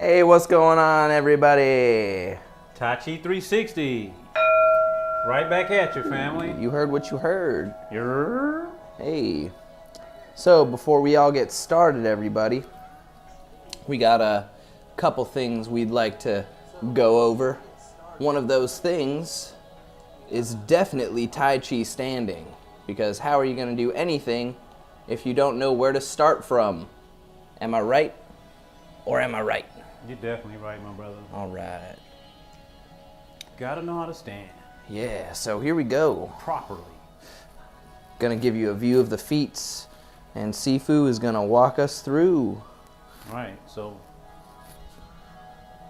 Hey, what's going on, everybody? Tai Chi 360. Right back at you, family. You heard what you heard. Yer. Hey. So, before we all get started, everybody, we got a couple things we'd like to go over. One of those things is definitely Tai Chi standing, because how are you going to do anything if you don't know where to start from? Am I right? Or am I right? You're definitely right, my brother. All right. Gotta know how to stand Yeah, so here we go. properly. Gonna give you a view of the feats, and Sifu is gonna walk us through. Right, so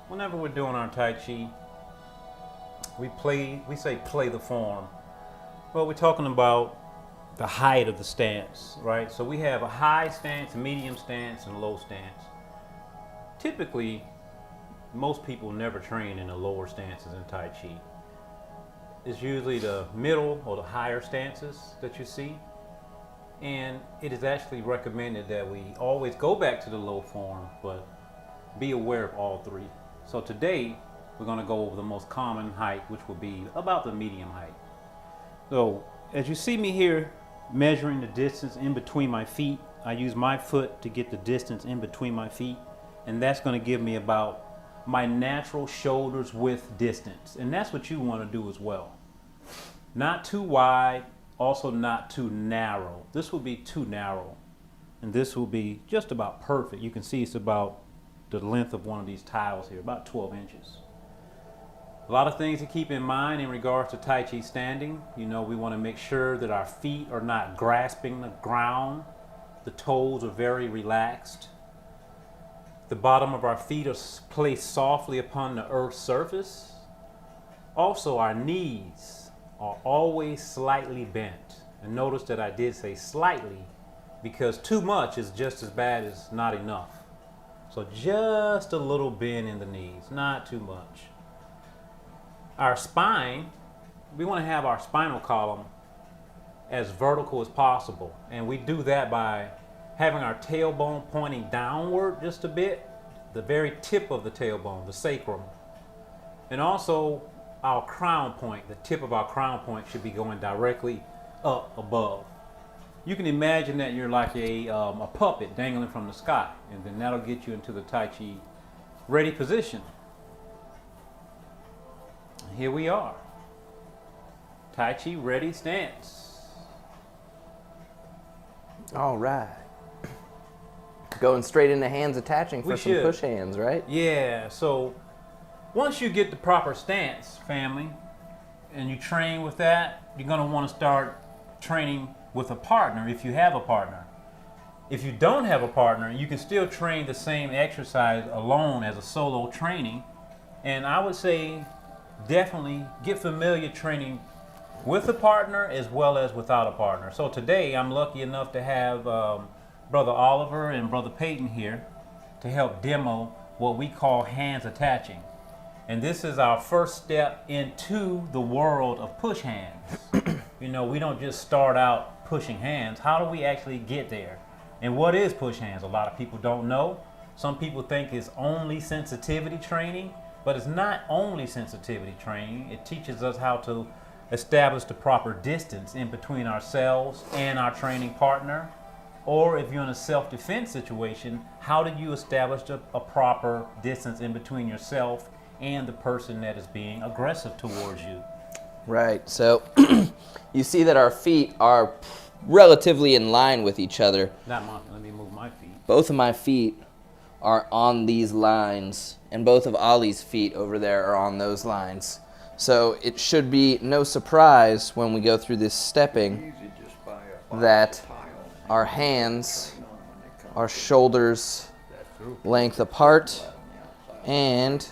whenever we're doing our Tai Chi, we say play the form. Well, we're talking about the height of the stance, right? So we have a high stance, a medium stance, and a low stance. Typically, most people never train in the lower stances in Tai Chi. It's usually the middle or the higher stances that you see. And it is actually recommended that we always go back to the low form, but be aware of all three. So today, we're going to go over the most common height, which will be about the medium height. So as you see me here measuring the distance in between my feet, I use my foot to get the distance in between my feet, and that's going to give me about my natural shoulders width distance. And that's what you want to do as well. Not too wide, also not too narrow. This will be too narrow, and this will be just about perfect. You can see it's about the length of one of these tiles here, about 12 inches. A lot of things to keep in mind in regards to Tai Chi standing. You know, we want to make sure that our feet are not grasping the ground. The toes are very relaxed. The bottom of our feet are placed softly upon the earth's surface. Also, our knees are always slightly bent. And notice that I did say slightly, because too much is just as bad as not enough. So just a little bend in the knees, not too much. Our spine, we want to have our spinal column as vertical as possible. And we do that by having our tailbone pointing downward just a bit, the very tip of the tailbone, the sacrum. And also our crown point, the tip of our crown point should be going directly up above. You can imagine that you're like a puppet dangling from the sky, and then that'll get you into the Tai Chi ready position. Here we are. Tai Chi ready stance. All right. Going straight into hands attaching for some push hands, right? Yeah, so once you get the proper stance, family, and you train with that, you're going to want to start training with a partner if you have a partner. If you don't have a partner, you can still train the same exercise alone as a solo training. And I would say definitely get familiar training with a partner as well as without a partner. So today I'm lucky enough to have Brother Oliver and Brother Peyton here to help demo what we call hands attaching. And this is our first step into the world of push hands. You know, we don't just start out pushing hands. How do we actually get there? And what is push hands? A lot of people don't know. Some people think it's only sensitivity training, but it's not only sensitivity training. It teaches us how to establish the proper distance in between ourselves and our training partner. Or if you're in a self-defense situation, how do you establish a proper distance in between yourself and the person that is being aggressive towards you? Right, so you see that our feet are relatively in line with each other. Let me move my feet. Both of my feet are on these lines, and both of Ollie's feet over there are on those lines. So it should be no surprise when we go through this stepping that our hands are shoulders length apart, and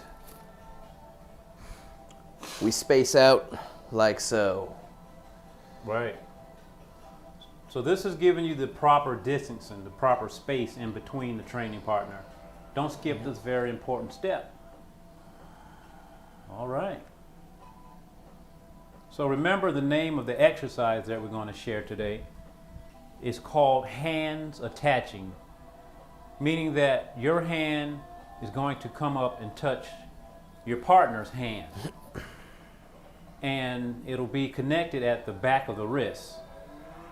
we space out like so. Right. So this is giving you the proper distance and the proper space in between the training partner. Don't skip this very important step. All right. So remember, the name of the exercise that we're going to share today is called hands attaching, meaning that your hand is going to come up and touch your partner's hand. And it'll be connected at the back of the wrist.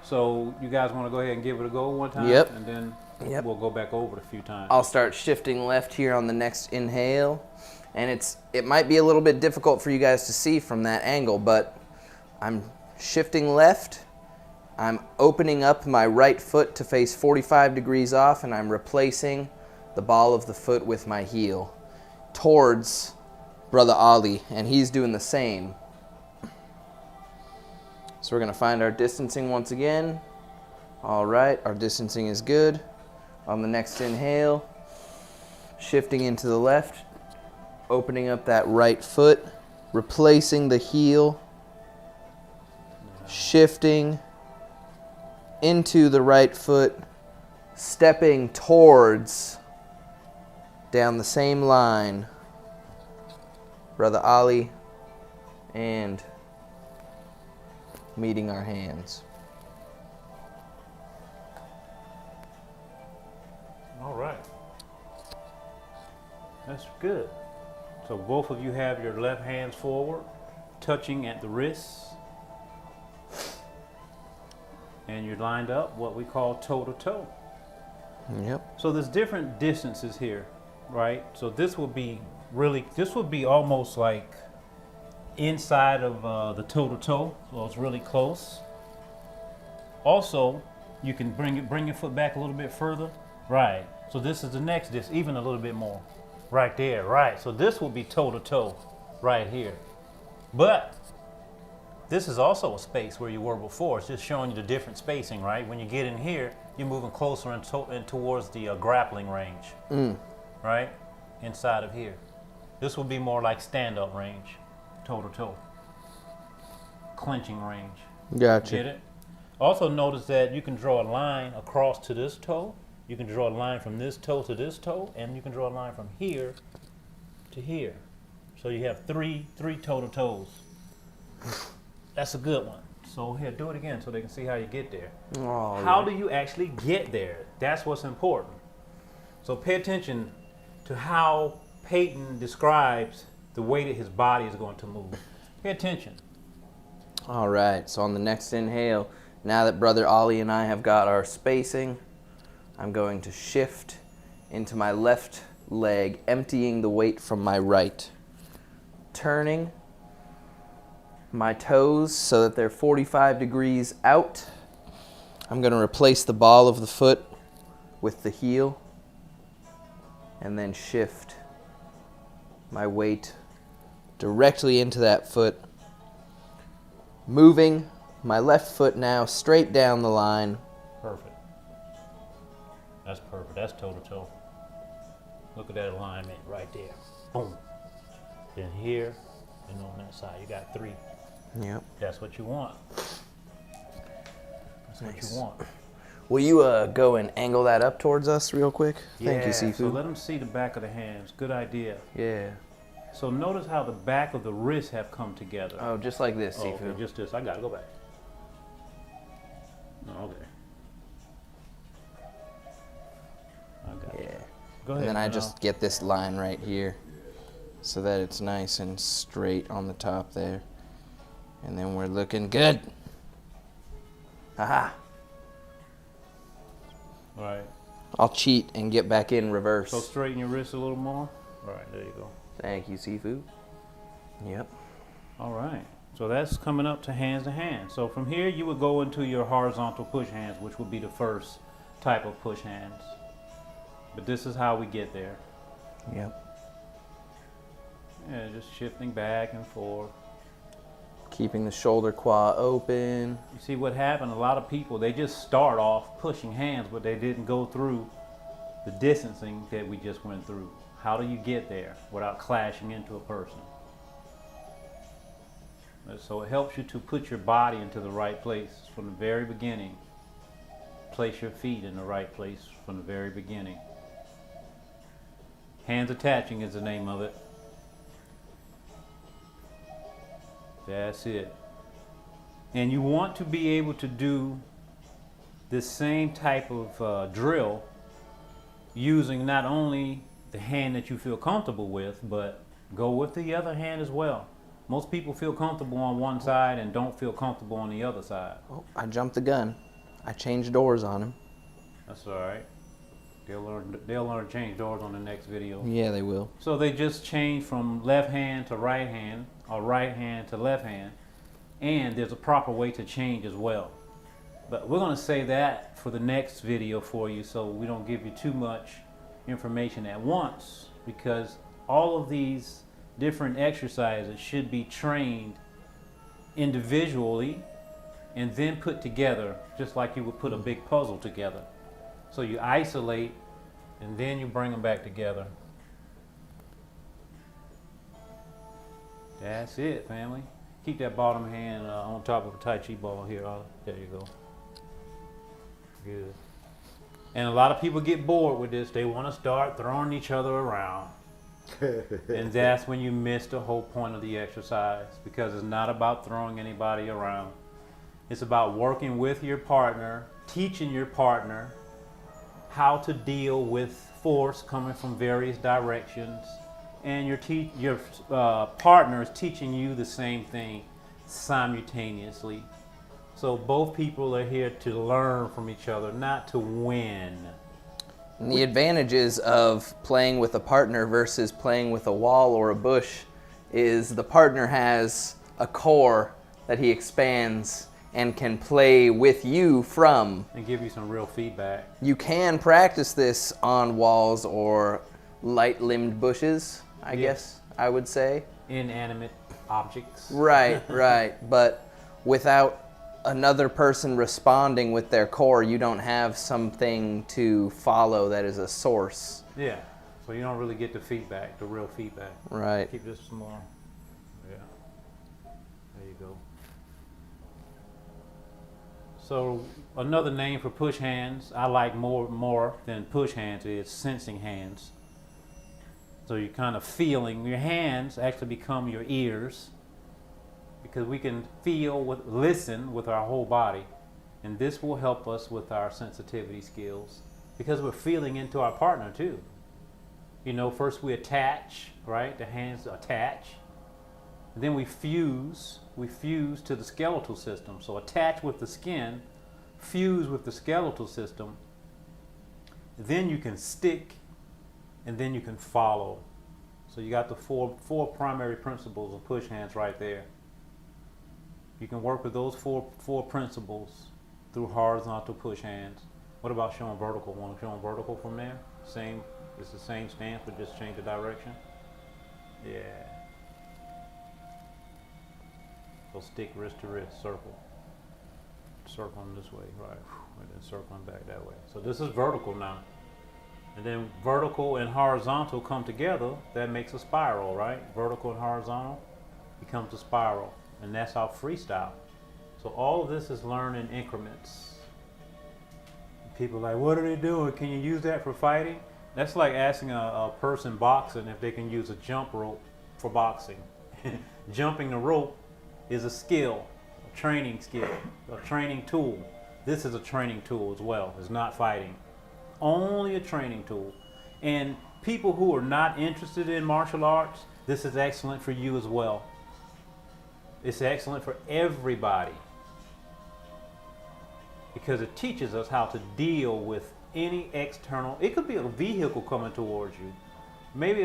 So you guys want to go ahead and give it a go one time? Yep. And then Yep. we'll go back over it a few times. I'll start shifting left here on the next inhale. And it might be a little bit difficult for you guys to see from that angle, but I'm shifting left. I'm opening up my right foot to face 45 degrees off, and I'm replacing the ball of the foot with my heel towards Brother Ali, and he's doing the same. So we're gonna find our distancing once again. All right, our distancing is good. On the next inhale, shifting into the left, opening up that right foot, replacing the heel, shifting into the right foot, stepping towards, down the same line, Brother Ali, and meeting our hands. All right. That's good. So both of you have your left hands forward, touching at the wrists. And you're lined up what we call toe to toe. Yep. So there's different distances here, right? So this will be almost like inside of the toe to toe, so it's really close. Also, you can bring your foot back a little bit further, right? So this is the next distance, even a little bit more, right there, right? So this will be toe to toe, right here. But this is also a space where you were before. It's just showing you the different spacing, right? When you get in here, you're moving closer and towards the grappling range, right? Inside of here. This will be more like stand-up range, toe-to-toe. Clenching range. Gotcha. Get it? Also notice that you can draw a line across to this toe. You can draw a line from this toe to this toe, and you can draw a line from here to here. So you have three toe-to-toes. That's a good one. So here, do it again so they can see how you get there. How do you actually get there? That's what's important. So pay attention to how Peyton describes the way that his body is going to move. Pay attention. All right, so on the next inhale, now that Brother Ali and I have got our spacing, I'm going to shift into my left leg, emptying the weight from my right. Turning my toes so that they're 45 degrees out. I'm going to replace the ball of the foot with the heel, and then shift my weight directly into that foot, moving my left foot now straight down the line. Perfect. That's perfect. That's toe to toe. Look at that alignment right there. Boom. Then here and on that side. You got three. Yep. That's what you want. That's Nice. what you want. Will you go and angle that up towards us real quick? Thank you, Sifu. So let them see the back of the hands. Good idea. Yeah. So notice how the back of the wrists have come together. Oh, just like this, Oh, Sifu. okay, just this. I gotta go back. Oh, okay. I got Yeah. it. Go ahead. And then I and just get this line right here so that it's nice and straight on the top there. And then we're looking good. Haha. All right. I'll cheat and get back in reverse. So straighten your wrists a little more. All right, there you go. Thank you, Sifu. Yep. All right. So that's coming up to hands to hand. So from here, you would go into your horizontal push hands, which would be the first type of push hands. But this is how we get there. Yep. Yeah, just shifting back and forth. Keeping the shoulder quad open. You see what happened? A lot of people, they just start off pushing hands, but they didn't go through the distancing that we just went through. How do you get there without clashing into a person? So it helps you to put your body into the right place from the very beginning. Place your feet in the right place from the very beginning. Hands attaching is the name of it. That's it. And you want to be able to do this same type of drill using not only the hand that you feel comfortable with, but go with the other hand as well. Most people feel comfortable on one side and don't feel comfortable on the other side. Oh, I jumped the gun. I changed doors on him. That's all right. They'll learn to change doors on the next video. Yeah, they will. So they just change from left hand to right hand, or right hand to left hand, and there's a proper way to change as well. But we're going to say that for the next video for you, so we don't give you too much information at once, because all of these different exercises should be trained individually and then put together, just like you would put a big puzzle together. So you isolate and then you bring them back together. That's it, family. Keep that bottom hand on top of a Tai Chi ball here. There you go. Good. And a lot of people get bored with this. They want to start throwing each other around. And that's when you miss the whole point of the exercise, because it's not about throwing anybody around. It's about working with your partner, teaching your partner how to deal with force coming from various directions, and your partner is teaching you the same thing simultaneously. So both people are here to learn from each other, not to win. And the advantages of playing with a partner versus playing with a wall or a bush is the partner has a core that he expands and can play with you from. And give you some real feedback. You can practice this on walls or light-limbed bushes, I guess I would say. Inanimate objects. Right, right. But without another person responding with their core, you don't have something to follow that is a source. Yeah. So you don't really get the feedback, the real feedback. Right. Keep this some more. Yeah. There you go. So another name for push hands, I like more than push hands, is sensing hands. So you're kind of feeling, your hands actually become your ears, because we can listen with our whole body. And this will help us with our sensitivity skills, because we're feeling into our partner too. You know, first we attach, right? The hands attach. And then we fuse to the skeletal system. So attach with the skin, fuse with the skeletal system. Then you can stick, and then you can follow. So you got the four primary principles of push hands right there. You can work with those four principles through horizontal push hands. What about showing vertical? Want to show them vertical from there? Same, it's the same stance, but just change the direction. Yeah. So stick wrist to wrist, circle. Circling this way, right? And then circling back that way. So this is vertical now. And then vertical and horizontal come together, that makes a spiral, right? Vertical and horizontal becomes a spiral. And that's our freestyle. So all of this is learned in increments. People are like, what are they doing? Can you use that for fighting? That's like asking a person boxing if they can use a jump rope for boxing. Jumping the rope is a skill, a training skill, a training tool. This is a training tool as well. It's not fighting. Only a training tool. And people who are not interested in martial arts, this is excellent for you as well. It's excellent for everybody, because it teaches us how to deal with any external. It could be a vehicle coming towards you. Maybe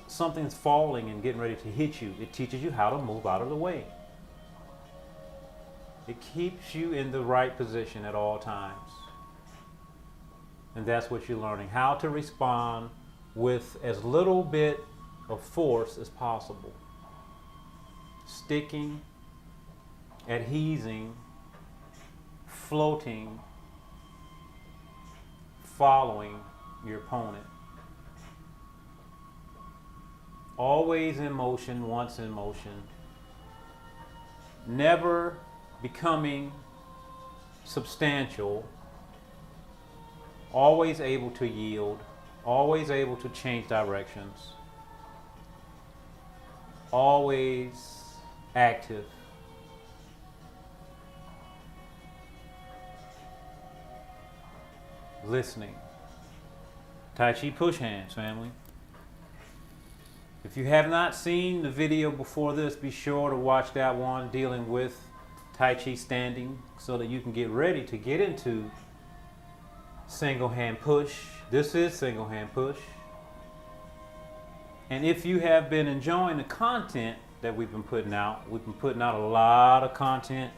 something's falling and getting ready to hit you. It teaches you how to move out of the way. It keeps you in the right position at all times. And that's what you're learning, how to respond with as little bit of force as possible. Sticking, adhesing, floating, following your opponent. Always in motion, once in motion. Never becoming substantial. Always able to yield. Always able to change directions. Always active. Listening. Tai Chi push hands, family. If you have not seen the video before this, be sure to watch that one dealing with Tai Chi standing so that you can get ready to get into single hand push. This is single hand push. And if you have been enjoying the content that we've been putting out a lot of content.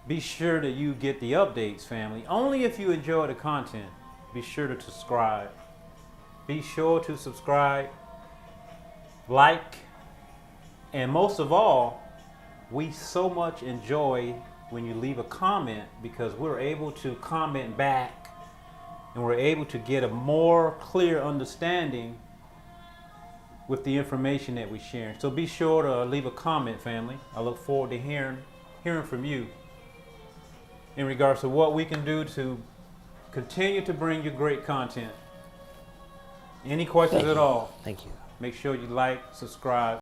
Be sure that you get the updates, family. Only if you enjoy the content, be sure to subscribe. Be sure to subscribe, like, and most of all, we so much enjoy when you leave a comment, because we're able to comment back and we're able to get a more clear understanding with the information that we share. So be sure to leave a comment, family. I look forward to hearing from you in regards to what we can do to continue to bring you great content. Any questions at all? Thank you. Make sure you like, subscribe,